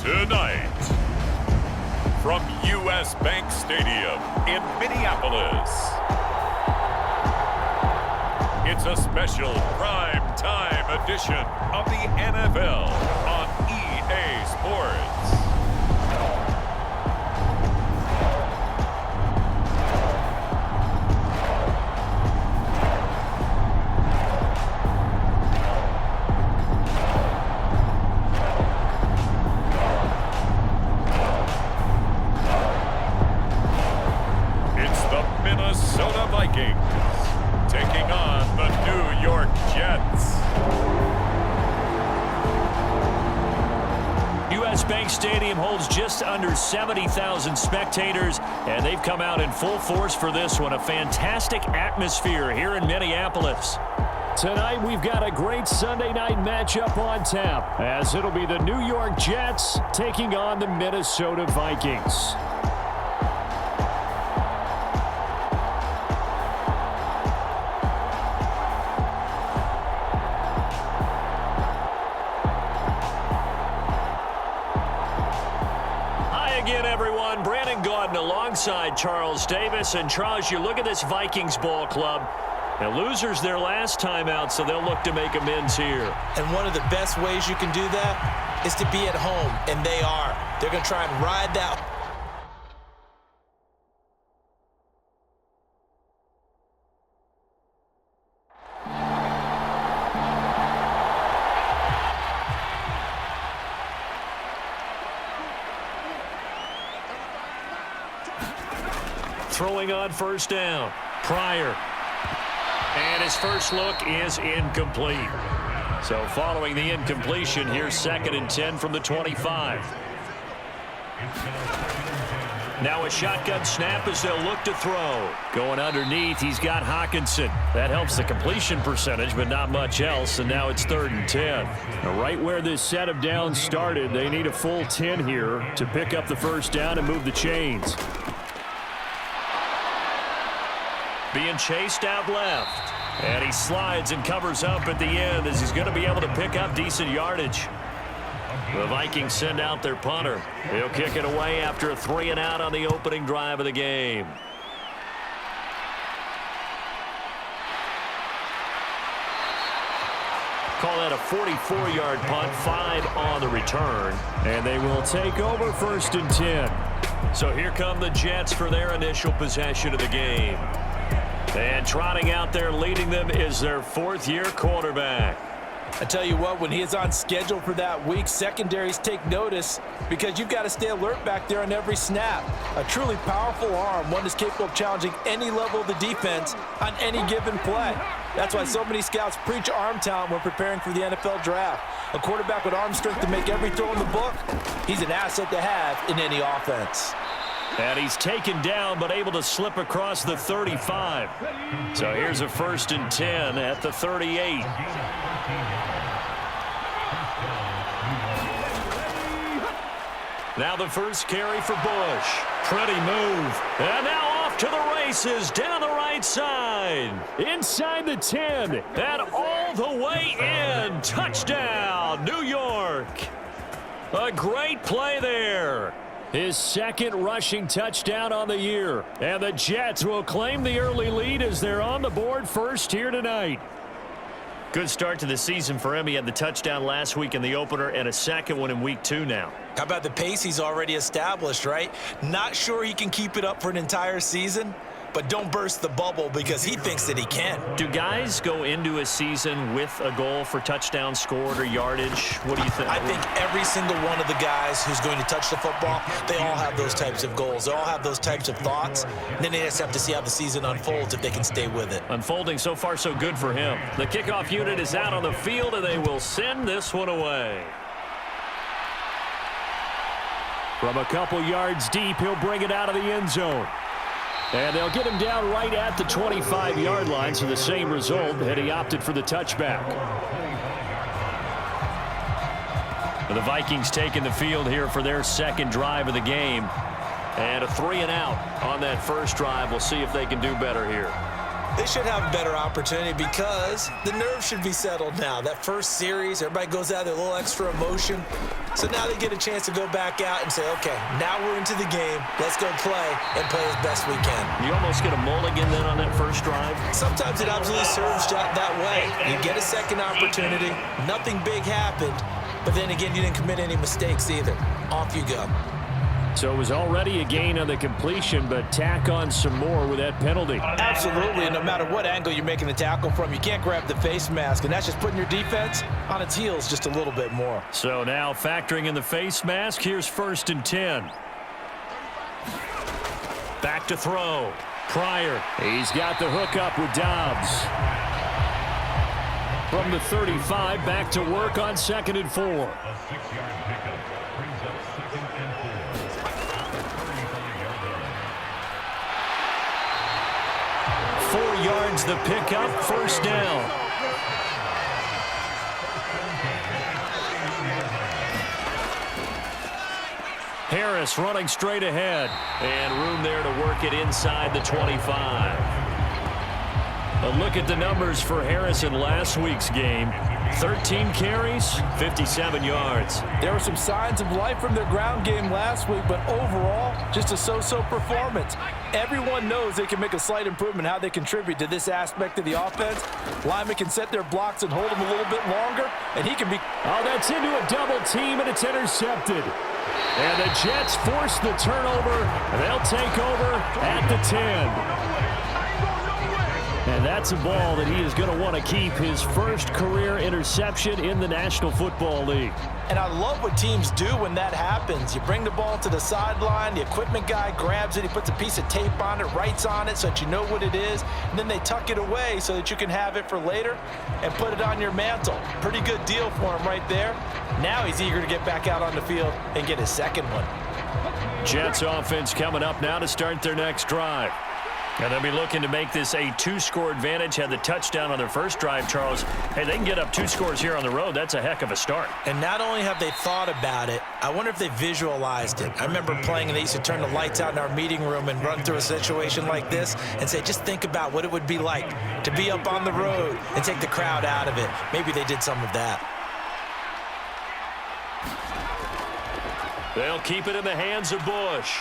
Tonight, from U.S. Bank Stadium in Minneapolis, it's a special prime time edition of the NFL on EA Sports. Vikings taking on the New York Jets. U.S. Bank Stadium holds just under 70,000 spectators, and they've come out in full force for this one. A fantastic atmosphere here in Minneapolis. Tonight, we've got a great Sunday night matchup on tap, as it'll be the New York Jets taking on the Minnesota Vikings. Alongside Charles Davis. And Charles, you look at this Vikings ball club. And losers their last time out, so they'll look to make amends here. And one of the best ways you can do that is to be at home, and they are. They're going to try and ride that. Throwing on first down. Pryor. And his first look is incomplete. So following the incompletion, here's 2nd and 10 from the 25. Now a shotgun snap as they'll look to throw. Going underneath, he's got Hockenson. That helps the completion percentage, but not much else, and now it's 3rd and 10. Now right where this set of downs started, they need a full 10 here to pick up the first down and move the chains. Being chased out left. And he slides and covers up at the end as he's going to be able to pick up decent yardage. The Vikings send out their punter. He'll kick it away after a 3-and-out on the opening drive of the game. Call that a 44-yard punt, 5 on the return. And they will take over 1st and 10. So here come the Jets for their initial possession of the game. And trotting out there leading them is their 4th-year quarterback. I tell you what, when he is on schedule for that week, secondaries take notice because you've got to stay alert back there on every snap. A truly powerful arm, one is capable of challenging any level of the defense on any given play. That's why so many scouts preach arm talent when preparing for the NFL draft. A quarterback with arm strength to make every throw in the book, he's an asset to have in any offense. And he's taken down, but able to slip across the 35. So here's a 1st and 10 at the 38. Now the first carry for Bush. Pretty move. And now off to the races down the right side. Inside the 10. And all the way in. Touchdown, New York. A great play there. His 2nd rushing touchdown on the year. And the Jets will claim the early lead as they're on the board first here tonight. Good start to the season for him. He had the touchdown last week in the opener and a 2nd one in week 2 now. How about the pace he's already established, right? Not sure he can keep it up for an entire season, but don't burst the bubble because he thinks that he can. Do guys go into a season with a goal for touchdowns scored or yardage? What do you think? I think every single one of the guys who's going to touch the football, they all have those types of goals. They all have those types of thoughts. And then they just have to see how the season unfolds if they can stay with it. Unfolding so far so good for him. The kickoff unit is out on the field, and they will send this one away. From a couple yards deep, he'll bring it out of the end zone. And they'll get him down right at the 25-yard line, so the same result, and he opted for the touchback. The Vikings taking the field here for their 2nd drive of the game. And a 3-and-out on that first drive. We'll see if they can do better here. They should have a better opportunity because the nerves should be settled now. That first series, everybody goes out there, a little extra emotion. So now they get a chance to go back out and say, okay, now we're into the game. Let's go play and play as best we can. You almost get a mulligan then on that first drive. Sometimes it absolutely serves that way. You get a second opportunity. Nothing big happened. But then again, you didn't commit any mistakes either. Off you go. So it was already a gain on the completion, but tack on some more with that penalty. Absolutely, and no matter what angle you're making the tackle from, you can't grab the face mask, and that's just putting your defense on its heels just a little bit more. So now factoring in the face mask, here's 1st and 10. Back to throw. Pryor. He's got the hook up with Dobbs. From the 35, back to work on 2nd and 4. A 6-yard pickup brings up 2nd and 4. 4 yards the pickup, 1st down. Harris running straight ahead. And room there to work it inside the 25. A look at the numbers for Harris in last week's game. 13 carries, 57 yards. There were some signs of life from their ground game last week, but overall, just a so-so performance. Everyone knows they can make a slight improvement how they contribute to this aspect of the offense. Lyman can set their blocks and hold them a little bit longer, and he can be... Oh, that's into a double team, and it's intercepted. And the Jets force the turnover. They'll take over at the 10. And that's a ball that he is going to want to keep, his first career interception in the National Football League. And I love what teams do when that happens. You bring the ball to the sideline, the equipment guy grabs it, he puts a piece of tape on it, writes on it so that you know what it is, and then they tuck it away so that you can have it for later and put it on your mantle. Pretty good deal for him right there. Now he's eager to get back out on the field and get his second one. Jets offense coming up now to start their next drive. And they'll be looking to make this a 2-score advantage. Had the touchdown on their first drive, Charles. Hey, they can get up 2 scores here on the road. That's a heck of a start. And not only have they thought about it, I wonder if they visualized it. I remember playing and they used to turn the lights out in our meeting room and run through a situation like this and say, just think about what it would be like to be up on the road and take the crowd out of it. Maybe they did some of that. They'll keep it in the hands of Bush.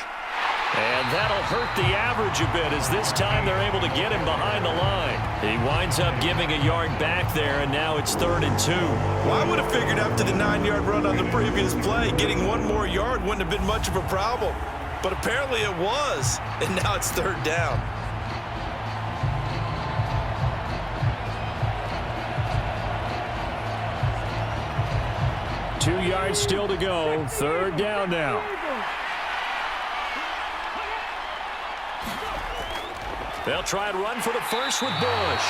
And that'll hurt the average a bit as this time they're able to get him behind the line. He winds up giving a yard back there, and now it's 3rd and 2. Well, I would have figured after the 9-yard run on the previous play, getting 1 more yard wouldn't have been much of a problem. But apparently it was, and now it's 3rd down. Two yards still to go. 3rd down now. They'll try and run for the first with Bush.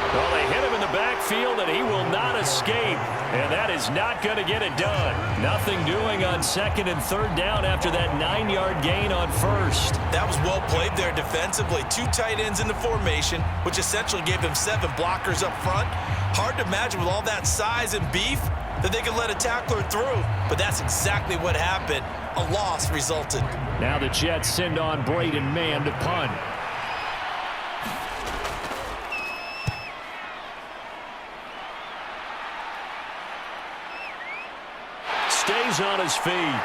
Well, they hit him in the backfield, and he will not escape. And that is not going to get it done. Nothing doing on 2nd and 3rd down after that 9-yard gain on 1st. That was well played there defensively. 2 tight ends in the formation, which essentially gave them 7 blockers up front. Hard to imagine with all that size and beef that they could let a tackler through. But that's exactly what happened. A loss resulted. Now the Jets send on Braden Mann to punt. Stays on his feet.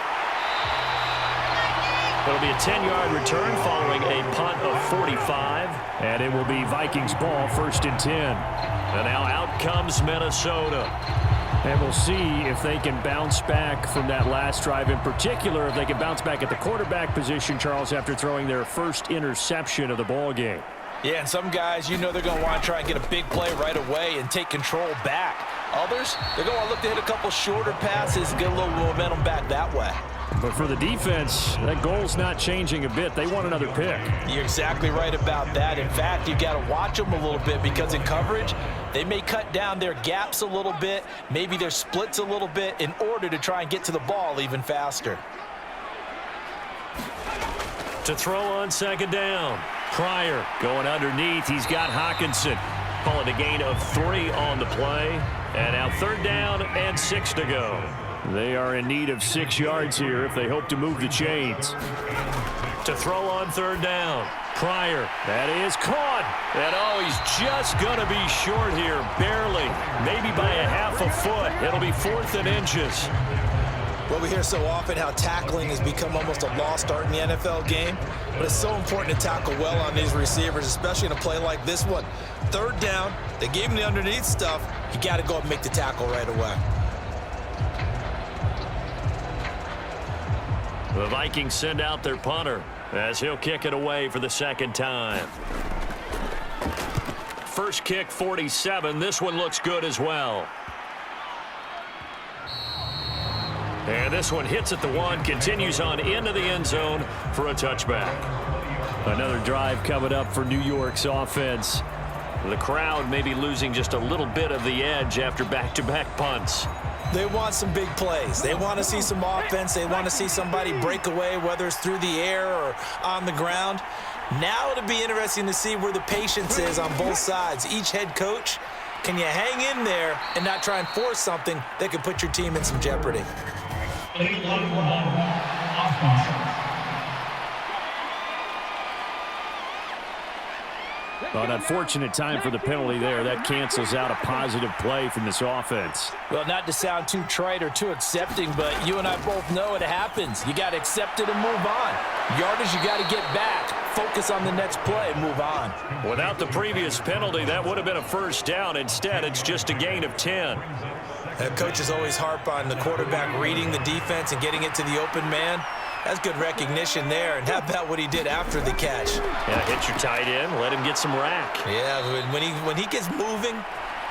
It'll be a 10-yard return following a punt of 45. And it will be Vikings ball, 1st and 10. And now out comes Minnesota. And we'll see if they can bounce back from that last drive. In particular, if they can bounce back at the quarterback position, Charles, after throwing their first interception of the ball game. Yeah, and some guys, you know they're going to want to try and get a big play right away and take control back. Others, they're going to want to look to hit a couple shorter passes and get a little momentum back that way. But for the defense, that goal's not changing a bit. They want another pick. You're exactly right about that. In fact, you got to watch them a little bit because in coverage, they may cut down their gaps a little bit, maybe their splits a little bit in order to try and get to the ball even faster. To throw on 2nd down. Pryor going underneath. He's got Hawkinson. Call it a gain of 3 on the play. And now 3rd down and 6 to go. They are in need of 6 yards here if they hope to move the chains. To throw on 3rd down. Pryor. That is caught. And oh, he's just going to be short here. Barely. Maybe by a half a foot. It'll be 4th and inches. Well, we hear so often how tackling has become almost a lost art in the NFL game, but it's so important to tackle well on these receivers, especially in a play like this one. Third down, they gave him the underneath stuff. You got to go and make the tackle right away. The Vikings send out their punter as he'll kick it away for the second time. First kick, 47. This one looks good as well. And this one hits at the 1, continues on into the end zone for a touchback. Another drive coming up for New York's offense. The crowd may be losing just a little bit of the edge after back-to-back punts. They want some big plays. They want to see some offense. They want to see somebody break away, whether it's through the air or on the ground. Now it'll be interesting to see where the patience is on both sides. Each head coach, can you hang in there and not try and force something that could put your team in some jeopardy? An unfortunate time for the penalty there. That cancels out a positive play from this offense. Well, not to sound too trite or too accepting, but you and I both know it happens. You got to accept it and move on. Yardage, you got to get back. Focus on the next play and move on. Without the previous penalty, that would have been a first down. Instead, it's just a gain of 10. Coaches always harp on the quarterback reading the defense and getting it to the open man. That's good recognition there. And how about what he did after the catch? Yeah, hit your tight end, let him get some rack. Yeah, when he gets moving,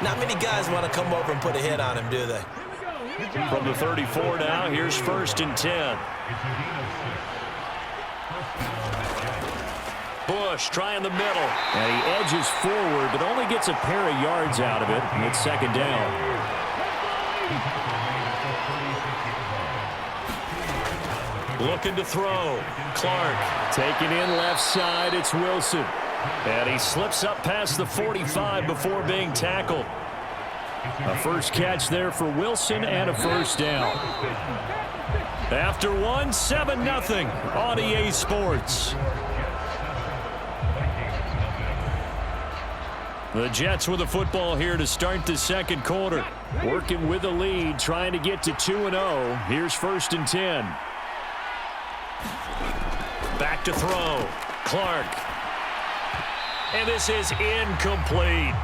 not many guys want to come over and put a hit on him, do they? From the 34 now, here's 1st and 10. Bush trying the middle. And he edges forward, but only gets a pair of yards out of it. And it's 2nd down. Looking to throw. Clark taking in left side. It's Wilson. And he slips up past the 45 before being tackled. A first catch there for Wilson and a first down. After one, 7-0 on EA Sports. The Jets with the football here to start the second quarter. Working with the lead, trying to get to 2-0. Here's 1st and 10. Back to throw. Clark. And this is incomplete.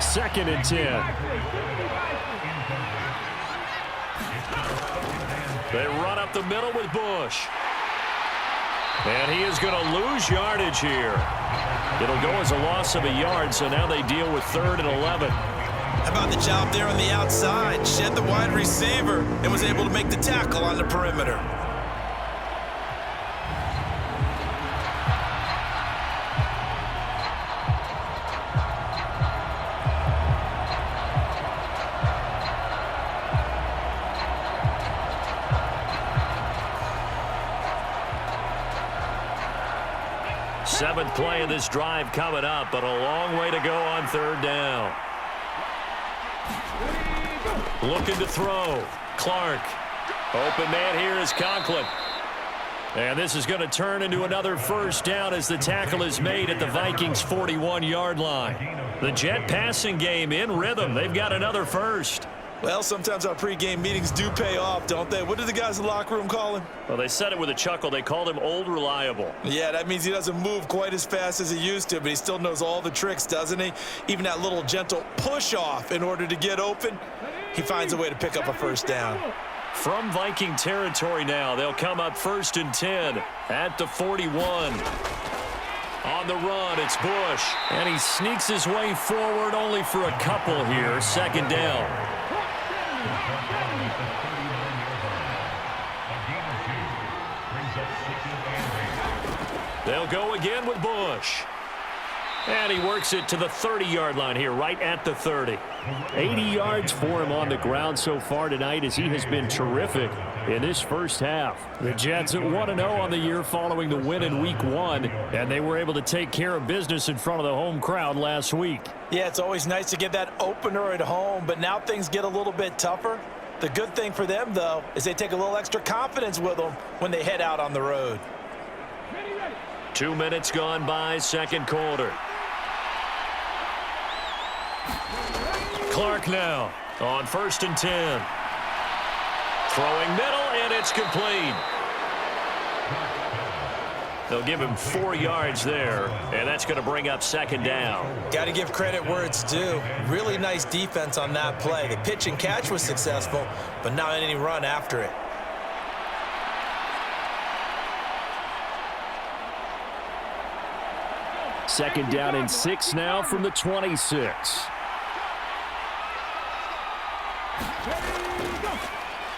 2nd and 10. They run up the middle with Bush. And he is going to lose yardage here. It'll go as a loss of a yard, so now they deal with 3rd and 11. How about the job there on the outside? Shed the wide receiver and was able to make the tackle on the perimeter. Seventh play of this drive coming up, but a long way to go on 3rd down. Looking to throw. Clark. Open man here is Conklin. And this is going to turn into another first down as the tackle is made at the Vikings' 41-yard line. The Jet passing game in rhythm. They've got another first. Well, sometimes our pregame meetings do pay off, don't they? What did the guys in the locker room call him? Well, they said it with a chuckle. They called him Old Reliable. Yeah, that means he doesn't move quite as fast as he used to, but he still knows all the tricks, doesn't he? Even that little gentle push-off in order to get open, he finds a way to pick up a first down. From Viking territory now, they'll come up 1st and 10 at the 41. On the run, it's Bush. And he sneaks his way forward only for a couple here. 2nd down. They'll go again with Bush. And he works it to the 30-yard line here, right at the 30. 80 yards for him on the ground so far tonight as he has been terrific in this first half. The Jets at 1-0 on the year following the win in Week 1, and they were able to take care of business in front of the home crowd last week. Yeah, it's always nice to get that opener at home, but now things get a little bit tougher. The good thing for them, though, is they take a little extra confidence with them when they head out on the road. 2 minutes gone by, second quarter. Clark now on 1st and 10. Throwing middle, and it's complete. They'll give him 4 yards there, and that's going to bring up second down. Got to give credit where it's due. Really nice defense on that play. The pitch and catch was successful, but not any run after it. Second down and 6 now from the 26.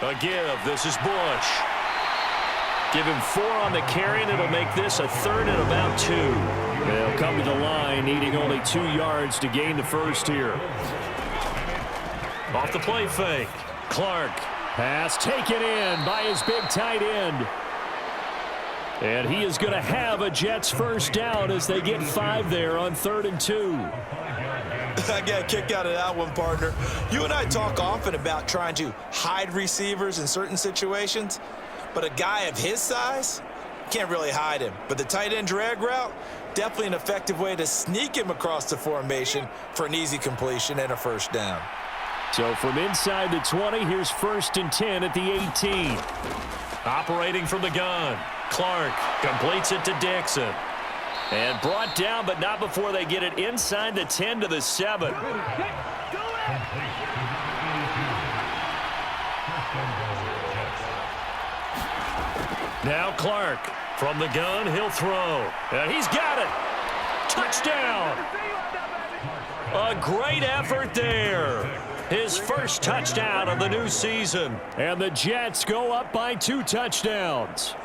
A give. This is Bush. Give him 4 on the carry, and it'll make this a 3rd and about 2. They'll come to the line, needing only 2 yards to gain the first here. Off the play fake. Clark. Pass taken in by his big tight end. And he is going to have a Jets first down as they get 5 there on 3rd and 2. I got a kick out of that one, partner. You and I talk often about trying to hide receivers in certain situations, but a guy of his size can't really hide him. But the tight end drag route, definitely an effective way to sneak him across the formation for an easy completion and a first down. So from inside the 20, here's 1st and 10 at the 18. Operating from the gun. Clark completes it to Dixon. And brought down, but not before they get it inside the 10 to the 7. Now Clark from the gun, he'll throw. And he's got it. Touchdown. A great effort there. His first touchdown of the new season. And the Jets go up by 2 touchdowns.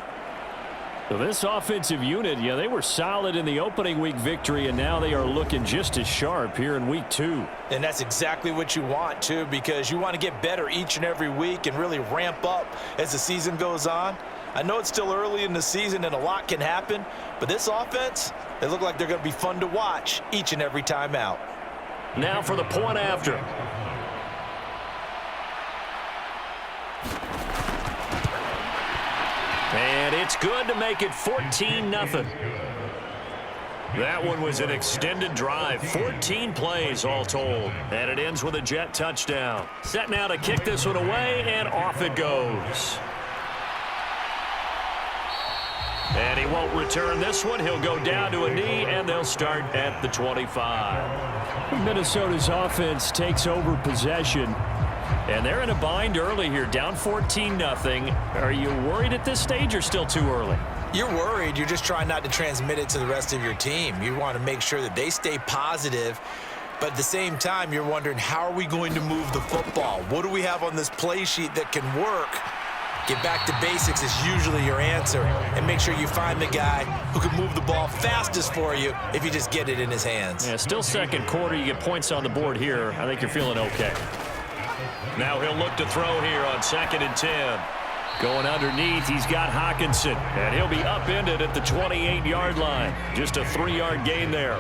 So this offensive unit, yeah, they were solid in the opening week victory, and now they are looking just as sharp here in week 2. And that's exactly what you want, too, because you want to get better each and every week and really ramp up as the season goes on. I know it's still early in the season and a lot can happen, but this offense, they look like they're going to be fun to watch each and every time out. Now for the point after. And it's good to make it 14-0. That one was an extended drive, 14 plays all told. And it ends with a Jet touchdown. Set now to kick this one away, and off it goes. And he won't return this one. He'll go down to a knee, and they'll start at the 25. Minnesota's offense takes over possession. And they're in a bind early here, down 14-0. Are you worried at this stage or still too early? You're worried. You're just trying not to transmit it to the rest of your team. You want to make sure that they stay positive. But at the same time, you're wondering, how are we going to move the football? What do we have on this play sheet that can work? Get back to basics is usually your answer. And make sure you find the guy who can move the ball fastest for you if you just get it in his hands. Yeah, still second quarter. You get points on the board here. I think you're feeling okay. Now he'll look to throw here on 2nd and 10. Going underneath, he's got Hawkinson. And he'll be upended at the 28-yard line. Just a 3-yard gain there.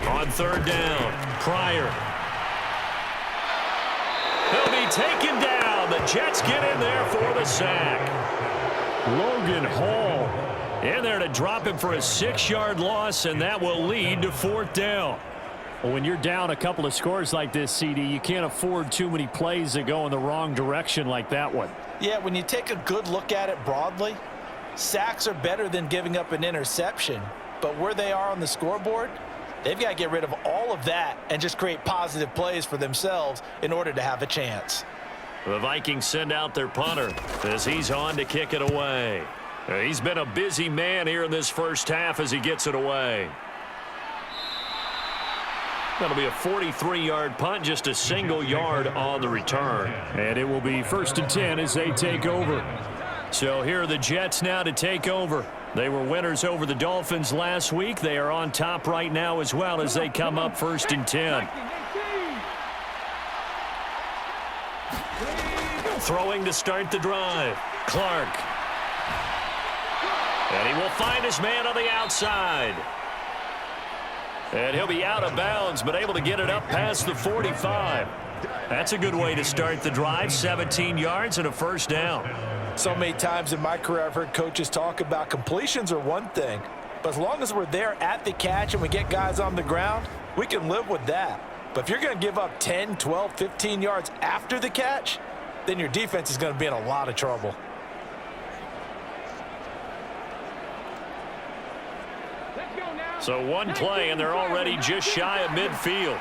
On 3rd down, Pryor. He'll be taken down. The Jets get in there for the sack. Logan Hall in there to drop him for a 6-yard loss, and that will lead to 4th down. Well, when you're down a couple of scores like this, CD, you can't afford too many plays that go in the wrong direction like that one. Yeah, when you take a good look at it broadly, sacks are better than giving up an interception. But where they are on the scoreboard, they've got to get rid of all of that and just create positive plays for themselves in order to have a chance. The Vikings send out their punter as he's on to kick it away. He's been a busy man here in this first half as he gets it away. That'll be a 43-yard punt, just a single yard on the return. And it will be 1st and 10 as they take over. So here are the Jets now to take over. They were winners over the Dolphins last week. They are on top right now as well as they come up 1st and 10. Throwing to start the drive. Clark. And he will find his man on the outside. And he'll be out of bounds, but able to get it up past the 45. That's a good way to start the drive. 17 yards and a first down. So many times in my career I've heard coaches talk about completions are one thing, but as long as we're there at the catch and we get guys on the ground, we can live with that. But if you're going to give up 10, 12, 15 yards after the catch, then your defense is going to be in a lot of trouble. So one play, and they're already just shy of midfield.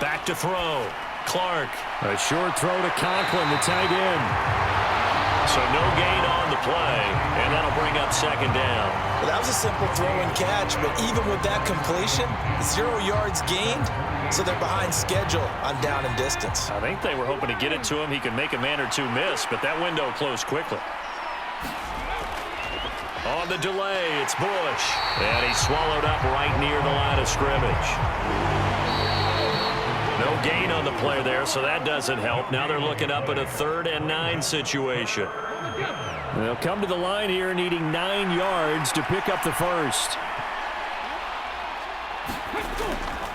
Back to throw. Clark. A short throw to Conklin, the tight end. So no gain on the play, and that'll bring up second down. Well, that was a simple throw and catch, but even with that completion, 0 yards gained, so they're behind schedule on down and distance. I think they were hoping to get it to him. He could make a man or two miss, but that window closed quickly. On the delay, it's Bush. And he's swallowed up right near the line of scrimmage. No gain on the play there, so that doesn't help. Now they're looking up at a 3rd and 9 situation. They'll come to the line here needing 9 yards to pick up the first.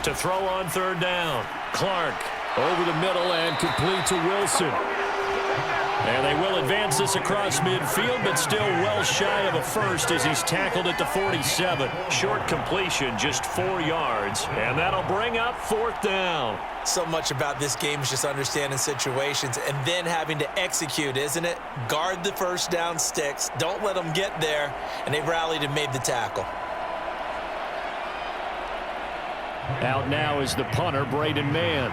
To throw on 3rd down. Clark over the middle and complete to Wilson. And they will advance this across midfield, but still well shy of a first as he's tackled at the 47. Short completion, just 4 yards, and that'll bring up 4th down. So much about this game is just understanding situations and then having to execute, isn't it? Guard the first down sticks, don't let them get there, and they rallied and made the tackle. Out now is the punter, Braden Mann.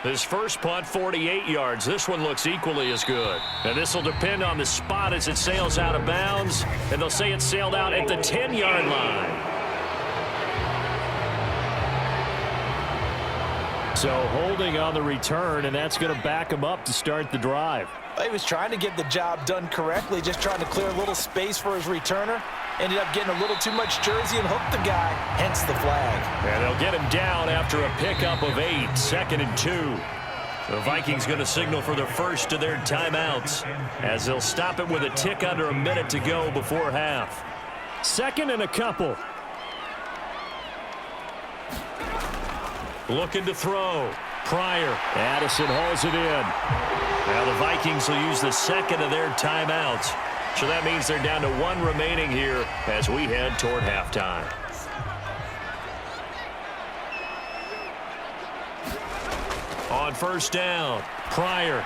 His first punt, 48 yards. This one looks equally as good. And this will depend on the spot as it sails out of bounds. And they'll say it sailed out at the 10-yard line. So holding on the return, and that's going to back him up to start the drive. He was trying to get the job done correctly, just trying to clear a little space for his returner. Ended up getting a little too much jersey and hooked the guy, hence the flag. And they'll get him down after a pickup of 8, 2nd and 2. The Vikings going to signal for the first of their timeouts as they'll stop it with a tick under a minute to go before half. 2nd and a couple. Looking to throw. Pryor. Addison hauls it in. Now the Vikings will use the 2nd of their timeouts. So that means they're down to 1 remaining here as we head toward halftime. On 1st down, Pryor.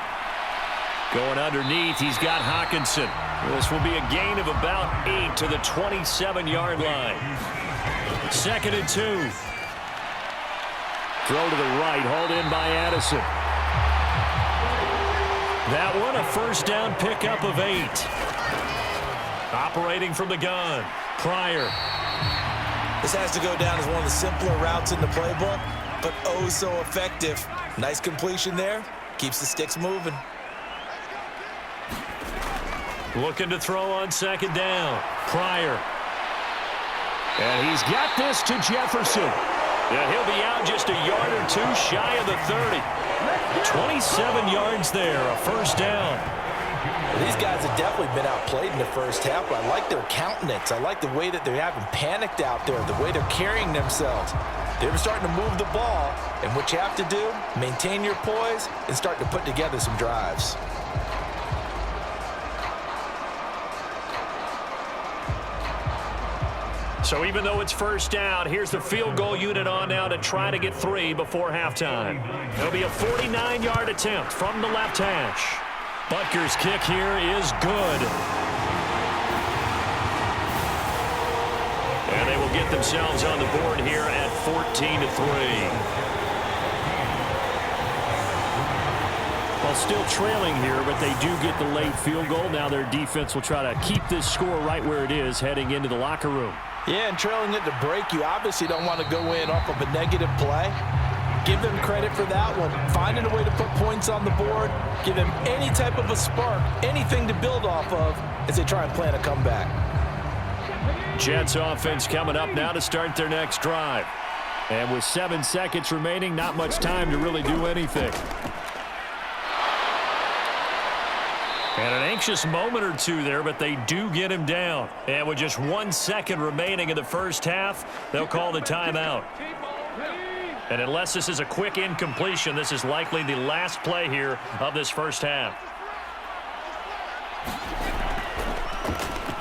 Going underneath, he's got Hawkinson. This will be a gain of about 8 to the 27-yard line. 2nd and 2. Throw to the right, hauled in by Addison. That one, a 1st down pickup of 8. Operating from the gun, Pryor. This has to go down as one of the simpler routes in the playbook, but oh so effective. Nice completion there. Keeps the sticks moving. Looking to throw on 2nd down, Pryor. And he's got this to Jefferson. Yeah, he'll be out just a yard or 2 shy of the 30. 27 yards there, a 1st down. Well, these guys have definitely been outplayed in the first half, but I like their countenance. I like the way that they haven't panicked out there, the way they're carrying themselves. They're starting to move the ball, and what you have to do, maintain your poise and start to put together some drives. So even though it's 1st down, here's the field goal unit on now to try to get 3 before halftime. It'll be a 49-yard attempt from the left hash. Butker's kick here is good. And they will get themselves on the board here at 14-3. Well, still trailing here, but they do get the late field goal. Now their defense will try to keep this score right where it is heading into the locker room. Yeah, and trailing at the break, you obviously don't want to go in off of a negative play. Give them credit for that one. Finding a way to put points on the board. Give them any type of a spark, anything to build off of as they try and plan a comeback. Jets offense coming up now to start their next drive. And with 7 seconds remaining, not much time to really do anything. And an anxious moment or 2 there, but they do get him down. And with just 1 second remaining in the first half, they'll call the timeout. And unless this is a quick incompletion, this is likely the last play here of this first half.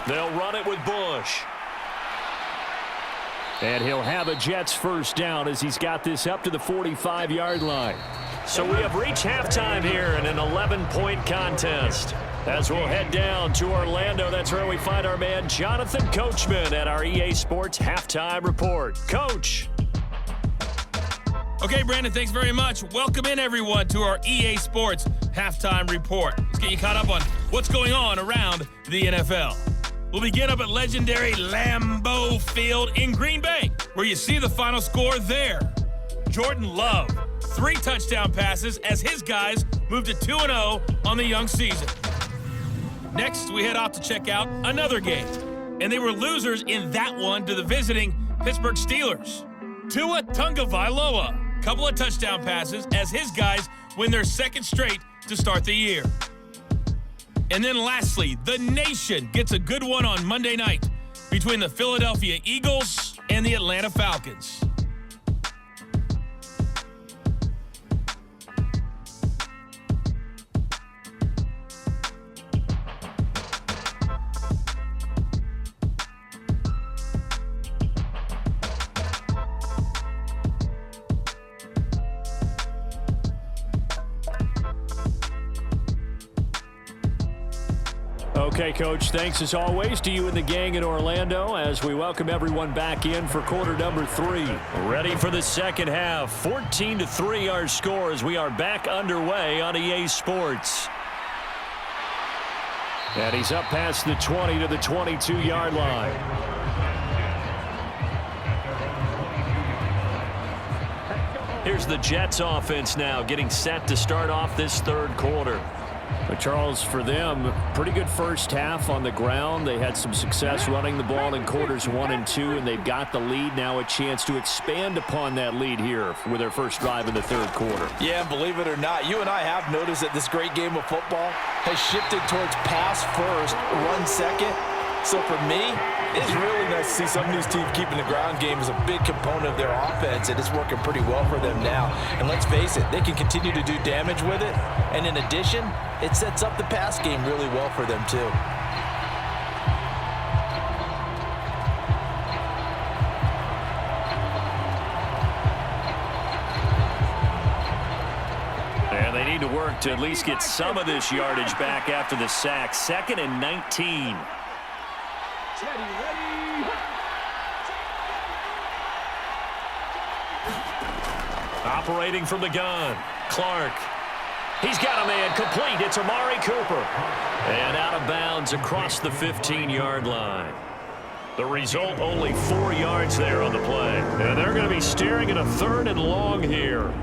They'll run it with Bush. And he'll have a Jets first down as he's got this up to the 45-yard line. So we have reached halftime here in an 11-point contest. As we'll head down to Orlando, that's where we find our man Jonathan Coachman at our EA Sports Halftime Report. Coach. Okay, Brandon, thanks very much. Welcome in, everyone, to our EA Sports Halftime Report. Let's get you caught up on what's going on around the NFL. We'll begin up at legendary Lambeau Field in Green Bay, where you see the final score there. Jordan Love, 3 touchdown passes as his guys move to 2-0 on the young season. Next, we head off to check out another game, and they were losers in that one to the visiting Pittsburgh Steelers. Tua Tagovailoa, couple of touchdown passes as his guys win their second straight to start the year. And then lastly, the nation gets a good one on Monday night between the Philadelphia Eagles and the Atlanta Falcons. Okay, Coach, thanks as always to you and the gang in Orlando as we welcome everyone back in for quarter number 3. Ready for the second half. 14-3 our score as we are back underway on EA Sports. And he's up past the 20 to the 22-yard line. Here's the Jets offense now getting set to start off this third quarter. But Charles, for them, pretty good first half on the ground. They had some success running the ball in quarters 1 and 2, and they've got the lead now, a chance to expand upon that lead here with their first drive in the third quarter. Yeah, and believe it or not, you and I have noticed that this great game of football has shifted towards pass first, run second. So for me, it's really nice to see some of these teams keeping the ground game as a big component of their offense, and it's working pretty well for them now. And let's face it, they can continue to do damage with it. And in addition, it sets up the pass game really well for them too. And they need to work to at least get some of this yardage back after the sack. 2nd and 19. Operating from the gun, Clark. He's got a man complete. It's Amari Cooper. And out of bounds across the 15-yard line. The result, only 4 yards there on the play. And they're going to be steering in a 3rd and long here.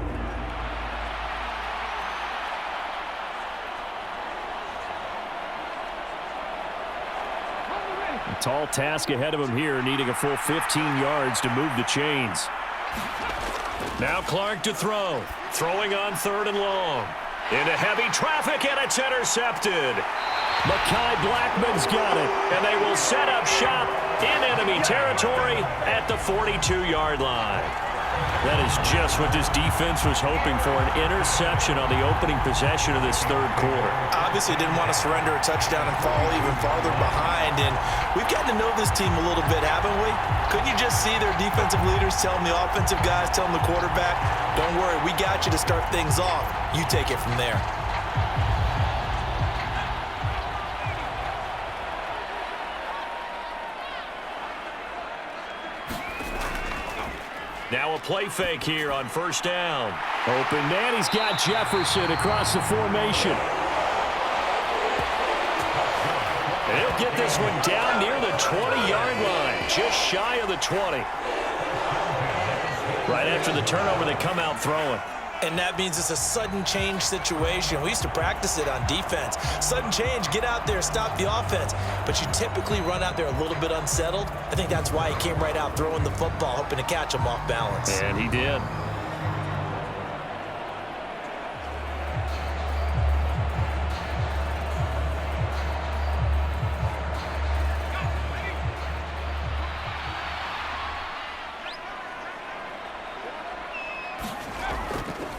A tall task ahead of him here, needing a full 15 yards to move the chains. Now Clark to throw. Throwing on 3rd and long. Into heavy traffic, and it's intercepted. Mekhi Blackman's got it, and they will set up shop in enemy territory at the 42-yard line. That is just what this defense was hoping for, an interception on the opening possession of this third quarter. Obviously didn't want to surrender a touchdown and fall even farther behind, and we've gotten to know this team a little bit, haven't we? Couldn't you just see their defensive leaders telling the offensive guys, telling the quarterback, don't worry, we got you to start things off. You take it from there. Now a play fake here on first down. Open man, he's got Jefferson across the formation. And he'll get this one down near the 20-yard line, just shy of the 20. Right after the turnover, they come out throwing. And that means it's a sudden change situation. We used to practice it on defense. Sudden change, get out there, stop the offense. But you typically run out there a little bit unsettled. I think that's why he came right out throwing the football, hoping to catch him off balance. And he did.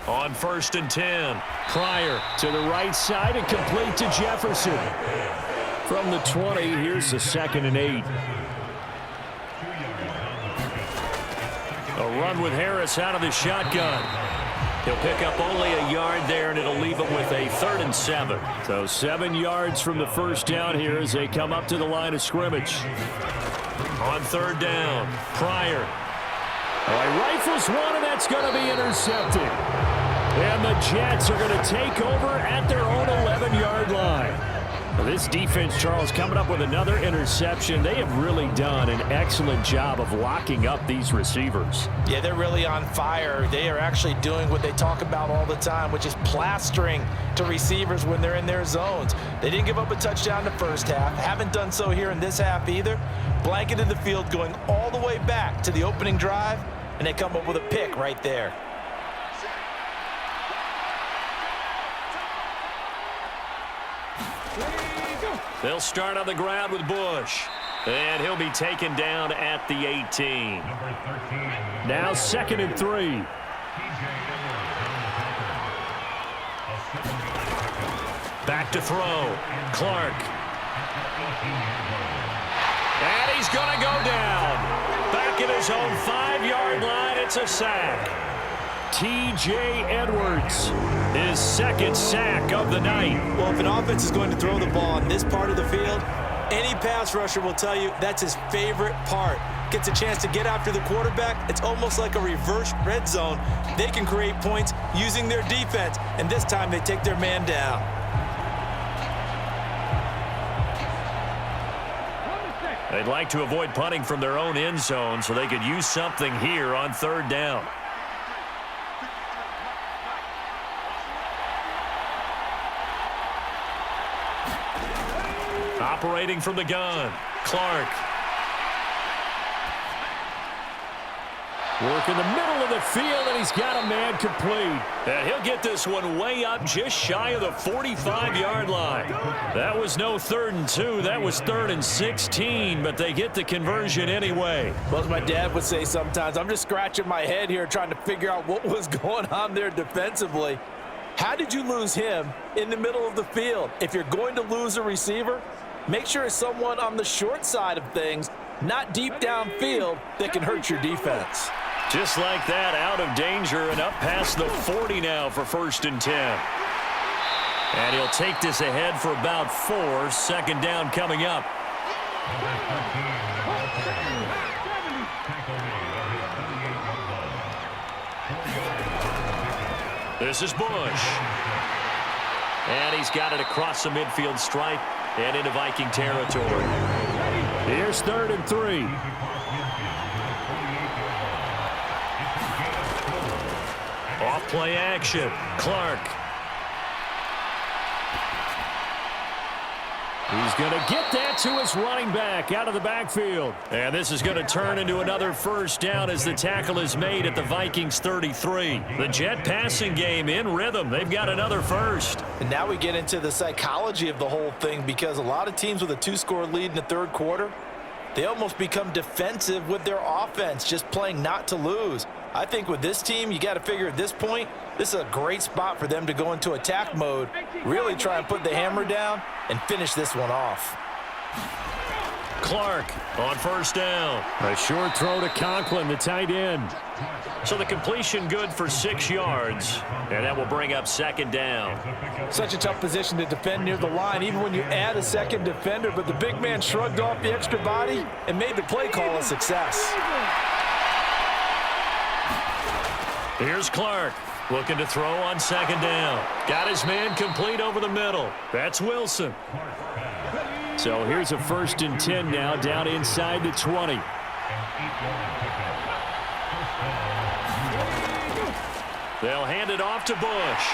On 1st and 10, Pryor to the right side and complete to Jefferson. From the 20, here's the 2nd and 8. A run with Harris out of the shotgun. He'll pick up only a yard there, and it'll leave him with a 3rd and 7. So 7 yards from the first down here as they come up to the line of scrimmage. On 3rd down, Pryor. Rifles one, and that's going to be intercepted. And the Jets are going to take over at their own 11-yard line. This defense, Charles, coming up with another interception. They have really done an excellent job of locking up these receivers. Yeah, they're really on fire. They are actually doing what they talk about all the time, which is plastering to receivers when they're in their zones. They didn't give up a touchdown in the first half. Haven't done so here in this half either. Blanketed the field going all the way back to the opening drive, and they come up with a pick right there. They'll start on the ground with Bush. And he'll be taken down at the 18. Now 2nd and 3. Back to throw. Clark. And he's going to go down. Back at his own 5-yard line. It's a sack. T.J. Edwards, his 2nd sack of the night. Well, if an offense is going to throw the ball on this part of the field, any pass rusher will tell you that's his favorite part. Gets a chance to get after the quarterback. It's almost like a reverse red zone. They can create points using their defense, and this time they take their man down. They'd like to avoid punting from their own end zone so they could use something here on 3rd down. Operating from the gun, Clark. Work in the middle of the field, and he's got a man complete. And he'll get this one way up just shy of the 45-yard line. That was no 3rd and 2. That was 3rd and 16, but they get the conversion anyway. Well, as my dad would say sometimes, I'm just scratching my head here trying to figure out what was going on there defensively. How did you lose him in the middle of the field? If you're going to lose a receiver, make sure it's someone on the short side of things, not deep downfield, that can hurt your defense. Just like that, out of danger and up past the 40 now for 1st and 10. And he'll take this ahead for about 4. 2nd down coming up. This is Bush. And he's got it across the midfield stripe and into Viking territory. Here's 3rd and 3. Off play action. Clark. He's going to get that to his running back out of the backfield. And this is going to turn into another 1st down as the tackle is made at the Vikings 33. The Jet passing game in rhythm. They've got another 1st. And now we get into the psychology of the whole thing, because a lot of teams with a 2-score lead in the 3rd quarter, they almost become defensive with their offense, just playing not to lose. I think with this team, you got to figure at this point, this is a great spot for them to go into attack mode, really try and put the hammer down and finish this one off. Clark on 1st down. A short throw to Conklin, the tight end. So the completion good for 6 yards, and that will bring up 2nd down. Such a tough position to defend near the line, even when you add a 2nd defender, but the big man shrugged off the extra body and made the play call a success. Here's Clark, looking to throw on 2nd down. Got his man complete over the middle. That's Wilson. So here's a 1st and 10 now, down inside the 20. They'll hand it off to Bush.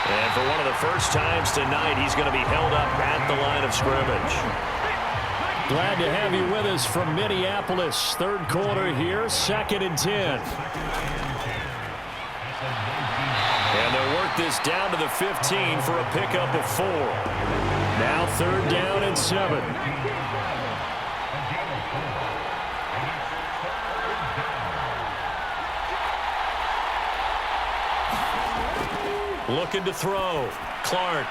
And for one of the first times tonight, he's going to be held up at the line of scrimmage. Glad to have you with us from Minneapolis. 3rd quarter here, 2nd and 10. And they'll work this down to the 15 for a pickup of 4. Now 3rd down and 7. Looking to throw. Clark.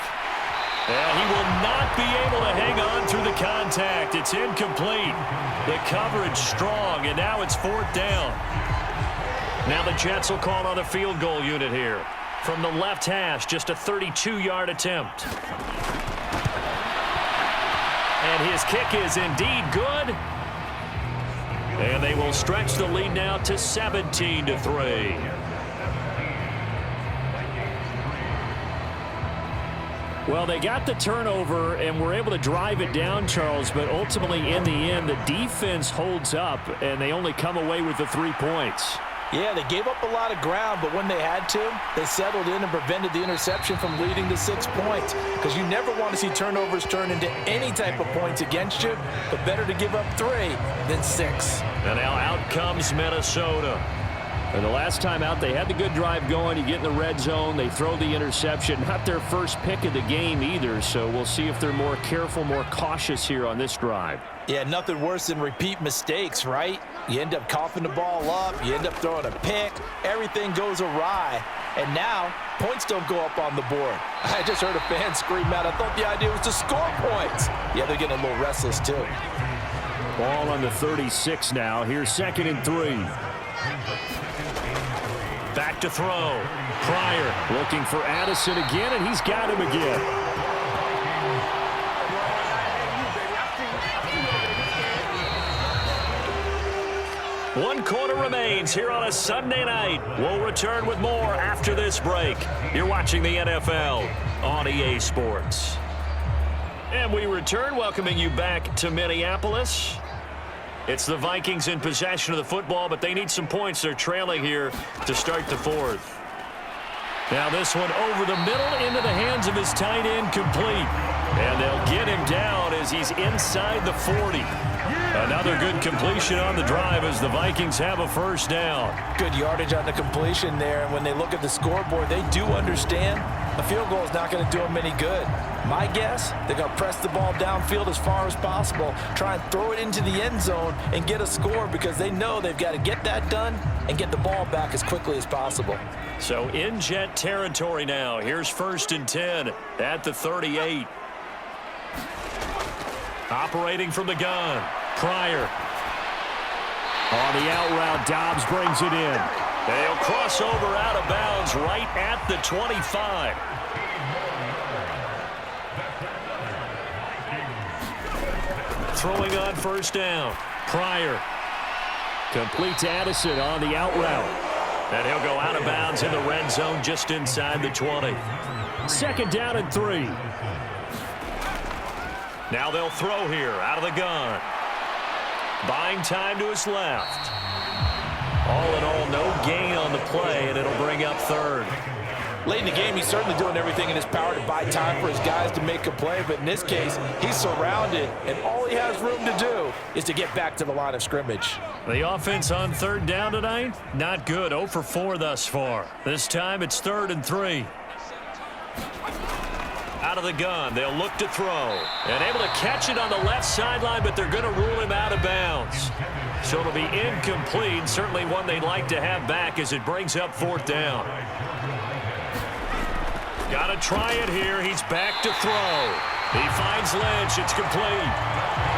And he will not be able to hang on through the contact. It's incomplete. The coverage strong, and now it's 4th down. Now the Jets will call on a field goal unit here. From the left hash, just a 32-yard attempt. And his kick is indeed good. And they will stretch the lead now to 17-3. Well, they got the turnover and were able to drive it down, Charles, but ultimately in the end, the defense holds up, and they only come away with the 3 points. Yeah, they gave up a lot of ground, but when they had to, they settled in and prevented the interception from leading to 6 points. Because you never want to see turnovers turn into any type of points against you, but better to give up 3 than 6. And now out comes Minnesota. And the last time out, they had the good drive going. You get in the red zone, they throw the interception. Not their first pick of the game either, so we'll see if they're more careful, more cautious here on this drive. Yeah, nothing worse than repeat mistakes, right? You end up coughing the ball up, you end up throwing a pick, everything goes awry, and now points don't go up on the board. I just heard a fan scream out, I thought the idea was to score points. Yeah, they're getting a little restless too. Ball on the 36 now. Here's 2nd and 3. Back to throw. Pryor looking for Addison again, and he's got him again. One quarter remains here on a Sunday night. We'll return with more after this break. You're watching the NFL on EA Sports. And we return, welcoming you back to Minneapolis. It's the Vikings in possession of the football, but they need some points. They're trailing here to start the 4th. Now this one over the middle into the hands of his tight end, complete. And they'll get him down as he's inside the 40. Another good completion on the drive as the Vikings have a 1st down. Good yardage on the completion there, and when they look at the scoreboard, they do understand a field goal is not going to do them any good. My guess, they're going to press the ball downfield as far as possible, try and throw it into the end zone and get a score because they know they've got to get that done and get the ball back as quickly as possible. So in Jet territory now. Here's 1st and 10 at the 38. Operating from the gun. Pryor. On the out route, Dobbs brings it in. They'll cross over out of bounds right at the 25. Throwing on 1st down. Pryor. Complete to Addison on the out route. And he'll go out of bounds in the red zone just inside the 20. 2nd down and 3. Now they'll throw here out of the gun. Buying time to his left. All in all, no gain on the play, and it'll bring up 3rd. Late in the game, he's certainly doing everything in his power to buy time for his guys to make a play, but in this case, he's surrounded, and all he has room to do is to get back to the line of scrimmage. The offense on 3rd down tonight, not good. 0 for 4 thus far. This time it's 3rd and 3. Out of the gun, they'll look to throw. And able to catch it on the left sideline, but they're going to rule him out of bounds. So it'll be incomplete, certainly one they'd like to have back as it brings up 4th down. Got to try it here. He's back to throw. He finds Lynch. It's complete.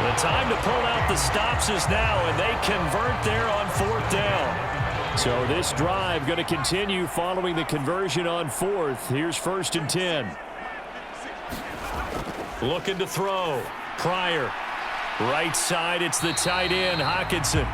The time to pull out the stops is now, and they convert there on 4th down. So this drive going to continue following the conversion on 4th. Here's 1st and 10. Looking to throw. Pryor. Right side, it's the tight end, Hockenson.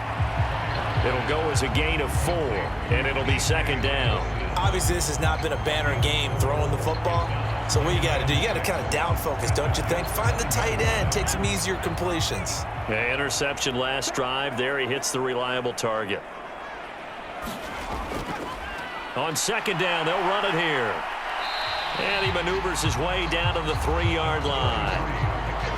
It'll go as a gain of 4, and it'll be 2nd down. Obviously, this has not been a banner game throwing the football. So what you got to do, you got to kind of down focus, don't you think? Find the tight end, take some easier completions. Yeah, interception last drive. There he hits the reliable target. On 2nd down, they'll run it here. And he maneuvers his way down to the 3-yard line.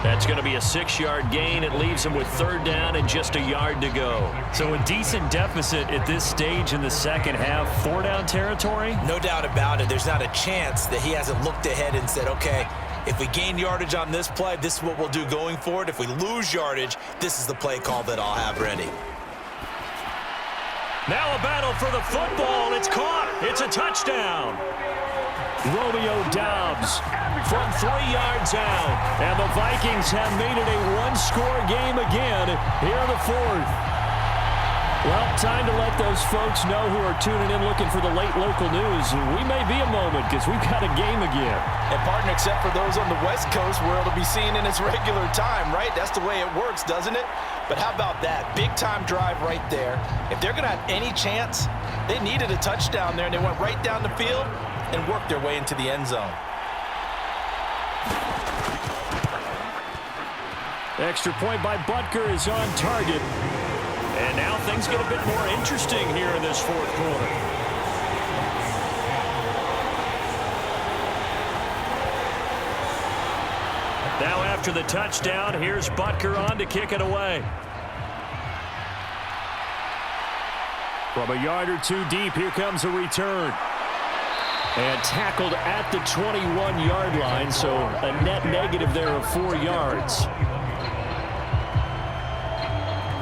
That's going to be a 6-yard gain. It leaves him with 3rd down and just a yard to go. So a decent deficit at this stage in the second half. 4-down territory? No doubt about it. There's not a chance that he hasn't looked ahead and said, okay, if we gain yardage on this play, this is what we'll do going forward. If we lose yardage, this is the play call that I'll have ready. Now a battle for the football. It's caught. It's a touchdown. Romeo Doubs from 3 yards out. And the Vikings have made it a one-score game again here in the fourth. Well, time to let those folks know who are tuning in looking for the late local news. We may be a moment because we've got a game again. And partner, except for those on the West Coast where it'll be seen in its regular time, right? That's the way it works, doesn't it? But how about that? Big-time drive right there. If they're going to have any chance, they needed a touchdown there, and they went right down the field and worked their way into the end zone. Extra point by Butker is on target. And now things get a bit more interesting here in this fourth quarter. Now after the touchdown, here's Butker on to kick it away. From a yard or two deep, here comes a return. And tackled at the 21-yard line, so a net negative there of 4 yards.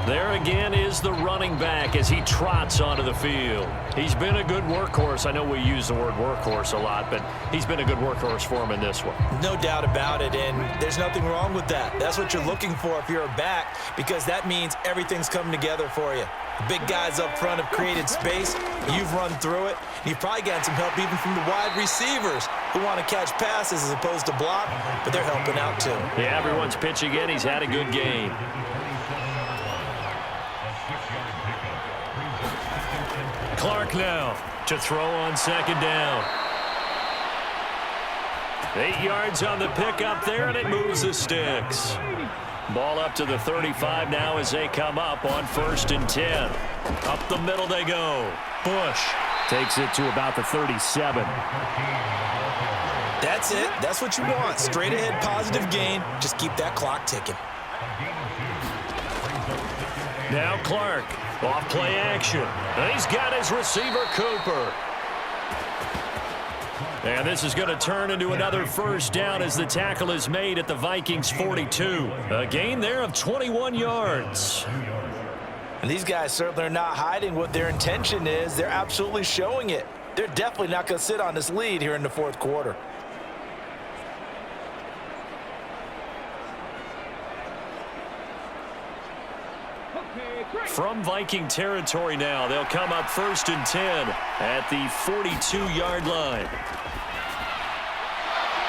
There again is the running back as he trots onto the field. He's been a good workhorse. I know we use the word workhorse a lot, but he's been a good workhorse for him in this one. No doubt about it, and there's nothing wrong with that. That's what you're looking for if you're a back, because that means everything's coming together for you. The big guys up front have created space. You've run through it. You've probably gotten some help even from the wide receivers who want to catch passes as opposed to block, but they're helping out too. Yeah, everyone's pitching in. He's had a good game. Clark now to throw on second down. 8 yards on the pickup there, and it moves the sticks. Ball up to the 35 now as they come up on 1st and 10. Up the middle they go. Bush takes it to about the 37. That's it. That's what you want. Straight ahead positive gain. Just keep that clock ticking. Now Clark. Off play action. And he's got his receiver, Cooper. And this is going to turn into another first down as the tackle is made at the Vikings 42. A gain there of 21 yards. And these guys certainly are not hiding what their intention is. They're absolutely showing it. They're definitely not going to sit on this lead here in the fourth quarter. From Viking territory now, they'll come up 1st and 10 at the 42-yard line.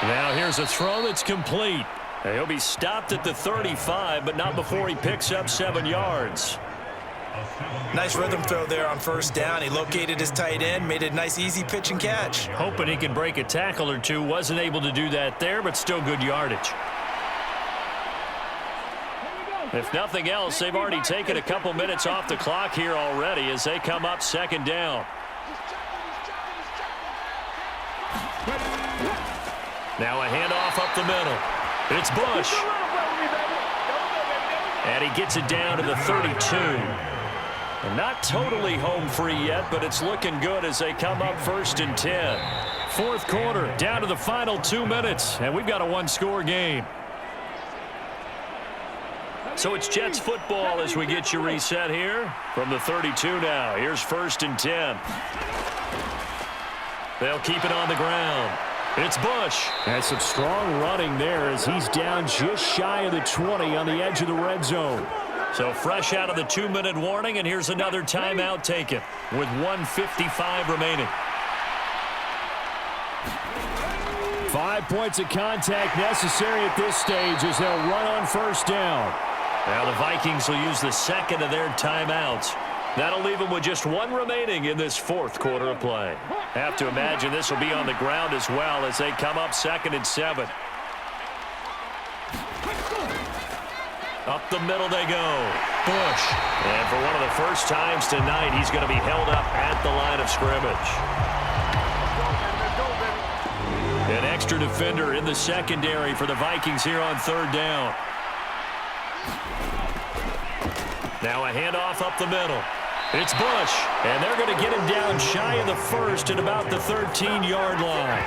Now here's a throw that's complete. He'll be stopped at the 35, but not before he picks up 7 yards. Nice rhythm throw there on 1st down. He located his tight end, made a nice easy pitch and catch. Hoping he can break a tackle or two. Wasn't able to do that there, but still good yardage. If nothing else, they've already taken a couple minutes off the clock here already as they come up 2nd down. Now a handoff up the middle. It's Bush. And he gets it down to the 32. And not totally home free yet, but it's looking good as they come up 1st and 10. Fourth quarter, down to the final 2 minutes, and we've got a one-score game. So it's Jets football as we get you reset here from the 32 now. Here's 1st and 10. They'll keep it on the ground. It's Bush. And some strong running there as he's down just shy of the 20 on the edge of the red zone. So fresh out of the 2-minute warning, and here's another timeout taken with 1:55 remaining. 5 points of contact necessary at this stage as they'll run on 1st down. Now the Vikings will use the second of their timeouts. That'll leave them with just 1 remaining in this fourth quarter of play. Have to imagine this will be on the ground as well as they come up 2nd and 7. Up the middle they go. Bush. And for one of the first times tonight, he's going to be held up at the line of scrimmage. An extra defender in the secondary for the Vikings here on 3rd down. Now a handoff up the middle. It's Bush, and they're going to get him down shy of the 1st at about the 13-yard line.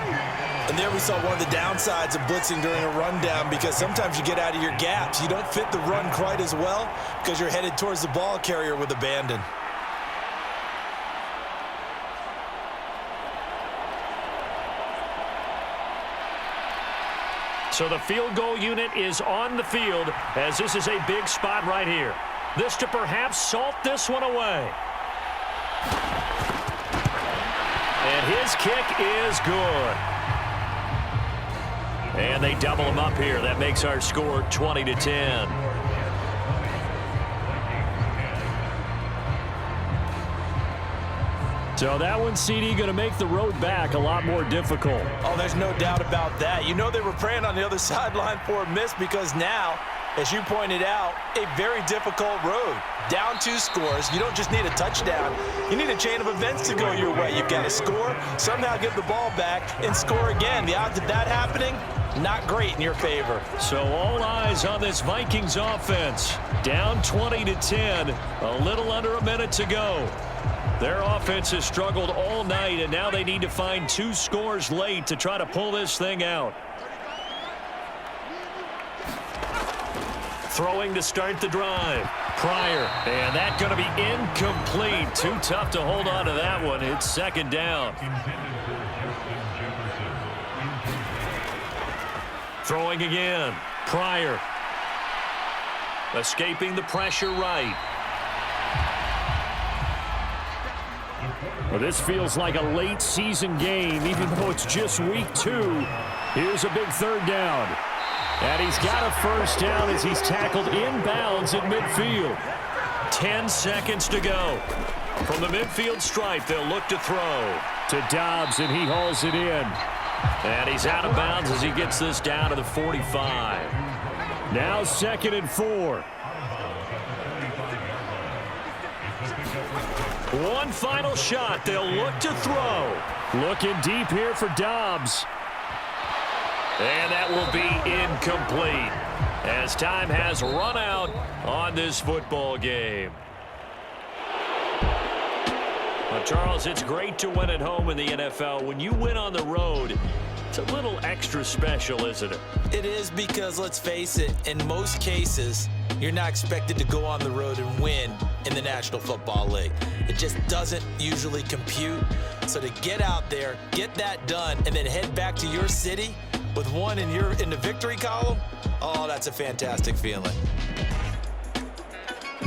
And there we saw one of the downsides of blitzing during a rundown, because sometimes you get out of your gaps. You don't fit the run quite as well because you're headed towards the ball carrier with abandon. So the field goal unit is on the field as this is a big spot right here. This to perhaps salt this one away. And his kick is good. And they double him up here. That makes our score 20-10. So that one, CD, going to make the road back a lot more difficult. Oh, there's no doubt about that. You know they were praying on the other sideline for a miss because now, as you pointed out, a very difficult road. Down 2 scores. You don't just need a touchdown. You need a chain of events to go your way. You've got to score, somehow get the ball back, and score again. The odds of that happening, not great in your favor. So all eyes on this Vikings offense. Down 20-10, a little under a minute to go. Their offense has struggled all night, and now they need to find 2 scores late to try to pull this thing out. Throwing to start the drive. Pryor, and that's going to be incomplete. Too tough to hold on to that one. It's second down. Throwing again. Pryor. Escaping the pressure right. Well, this feels like a late season game, even though it's just week 2. Here's a big third down. And he's got a first down as he's tackled inbounds at midfield. 10 seconds to go. From the midfield stripe, they'll look to throw to Dobbs, and he hauls it in. And he's out of bounds as he gets this down to the 45. Now 2nd and 4. One final shot. They'll look to throw. Looking deep here for Dobbs. And that will be incomplete as time has run out on this football game. Well, Charles, it's great to win at home in the NFL. When you win on the road, it's a little extra special, isn't it? It is because, let's face it, in most cases, you're not expected to go on the road and win in the National Football League. It just doesn't usually compute. So to get out there, get that done, and then head back to your city with one in the victory column, oh, that's a fantastic feeling.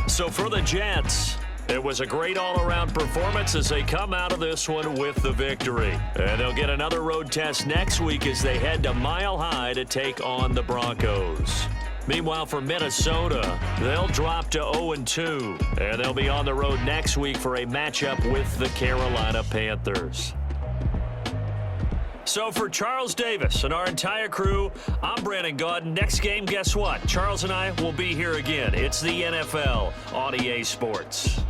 So for the Jets, it was a great all-around performance as they come out of this one with the victory. And they'll get another road test next week as they head to Mile High to take on the Broncos. Meanwhile, for Minnesota, they'll drop to 0-2, and they'll be on the road next week for a matchup with the Carolina Panthers. So for Charles Davis and our entire crew, I'm Brandon Gaudin. Next game, guess what? Charles and I will be here again. It's the NFL on EA Sports.